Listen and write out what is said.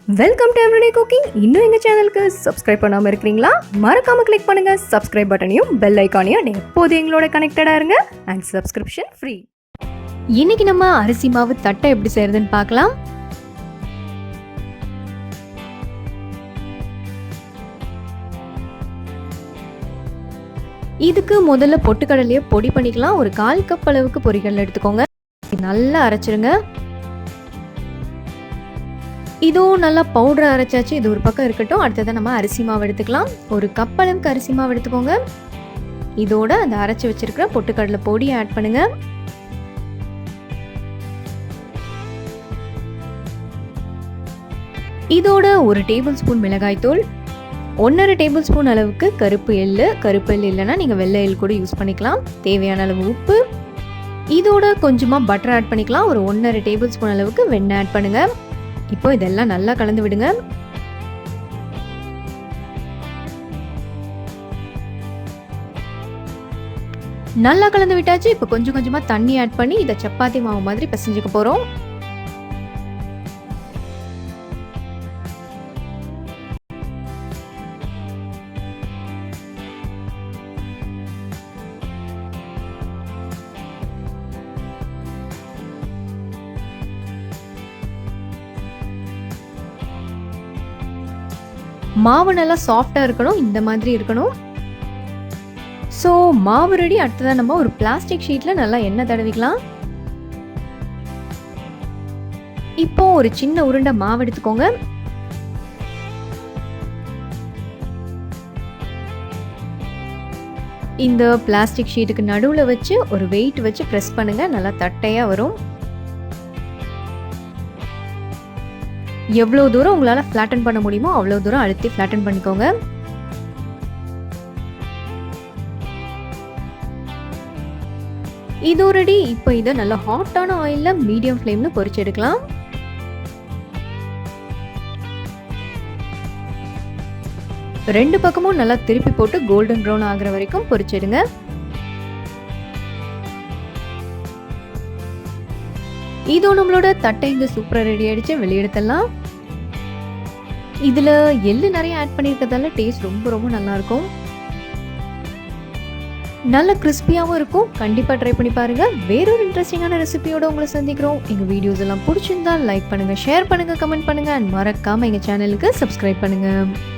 Welcome to everyday cooking. இன்னும் எங்கள் சேனலுக்கு சப்ஸ்கிரைப் பண்ணாமல் இருக்கிறீங்களா? மறக்காமல் கிளிக் பண்ணுங்கள் சப்ஸ்கிரைப் பட்டனையும் பெல் ஐக்கானையும். எப்போது எங்களோட கனெக்டடாக இருங்க அண்ட் சப்ஸ்கிரிப்ஷன் ஃப்ரீ. இன்னைக்கு நம்ம அரிசி மாவு தட்டை எப்படி செய்யறதுன்னு பார்க்கலாம். இதுக்கு முதல்ல பொட்டுக்கடலையை பொடி பண்ணிக்கலாம். ஒரு 1/4 கப் அளவுக்கு பொரிக்கடலை எடுத்துக்கோங்க. நல்லா அரைச்சிருங்க. இதுவும் நல்லா பவுடர் அரைச்சாச்சு. இது ஒரு பக்கம் இருக்கட்டும். அடுத்ததான் நம்ம அரிசி மாவு எடுத்துக்கலாம். ஒரு கப் அளவுக்கு அரிசி மாவு எடுத்துக்கோங்க. இதோட அந்த அரைச்சி வச்சிருக்கிற பொட்டுக்கடலை பொடியை ஆட் பண்ணுங்க. இதோட 1 டேபிள் ஸ்பூன் மிளகாய் தூள், 1.5 டேபிள் ஸ்பூன் அளவுக்கு கருப்பு எள்ளு இல்லைன்னா நீங்கள் வெள்ளை எள் கூட யூஸ் பண்ணிக்கலாம். தேவையான அளவு உப்பு. இதோட கொஞ்சமாக பட்டர் ஆட் பண்ணிக்கலாம். ஒரு 1.5 டேபிள் ஸ்பூன் அளவுக்கு வெண்ணெய் ஆட் பண்ணுங்க. இப்போ இதெல்லாம் நல்லா கலந்து விடுங்க. நல்லா கலந்து விட்டாச்சு. இப்போ கொஞ்சம் கொஞ்சமா தண்ணி ஆட் பண்ணி இதை சப்பாத்தி மாவு மாதிரி பிசைஞ்சுக்க போறோம். மாவு நல்லா சாஃப்டாக இருக்கணும். இந்த மாதிரி இருக்கணும். ஸோ மாவு ரெடி. அடுத்ததான் நம்ம ஒரு பிளாஸ்டிக் ஷீட்டில் நல்லா எண்ணெய் தடவிக்கலாம். இப்போ ஒரு சின்ன உருண்டை மாவு எடுத்துக்கோங்க. இந்த பிளாஸ்டிக் ஷீட்டுக்கு நடுவில் வச்சு ஒரு வெயிட் வச்சு ப்ரெஸ் பண்ணுங்க. நல்லா தட்டையாக வரும். எவ்வளோ தூரம் உங்களால் ஃப்ளாட்டன் பண்ண முடியுமோ அவ்வளோ தூரம் அழுத்தி ஃப்ளாட்டன் பண்ணிக்கோங்க. இது ரெடி. இப்போ இதை நல்லா ஹாட்டான ஆயிலில் மீடியம் ஃப்ளேமில் பொரிச்சு எடுக்கலாம். ரெண்டு பக்கமும் நல்லா திருப்பி போட்டு கோல்டன் ப்ரௌன் ஆகிற வரைக்கும் பொரிச்சிடுங்க. இதோ நம்மளோட தட்டை இங்கே சூப்பராக ரெடி ஆகிடுச்சு. வெளியெடுத்தலாம். இதில் எள்ளு நிறைய ஆட் பண்ணியிருக்கிறதால டேஸ்ட் ரொம்ப ரொம்ப நல்லாயிருக்கும். நல்ல கிறிஸ்பியாகவும் இருக்கும். கண்டிப்பாக ட்ரை பண்ணி பாருங்கள். வேறொரு இன்ட்ரெஸ்டிங்கான ரெசிபியோட உங்களை சந்திக்கிறோம். எங்கள் வீடியோஸ் எல்லாம் பிடிச்சிருந்தா லைக் பண்ணுங்கள், ஷேர் பண்ணுங்கள், கமெண்ட் பண்ணுங்கள் அண்ட் மறக்காமல் எங்கள் சேனலுக்கு சப்ஸ்கிரைப் பண்ணுங்கள்.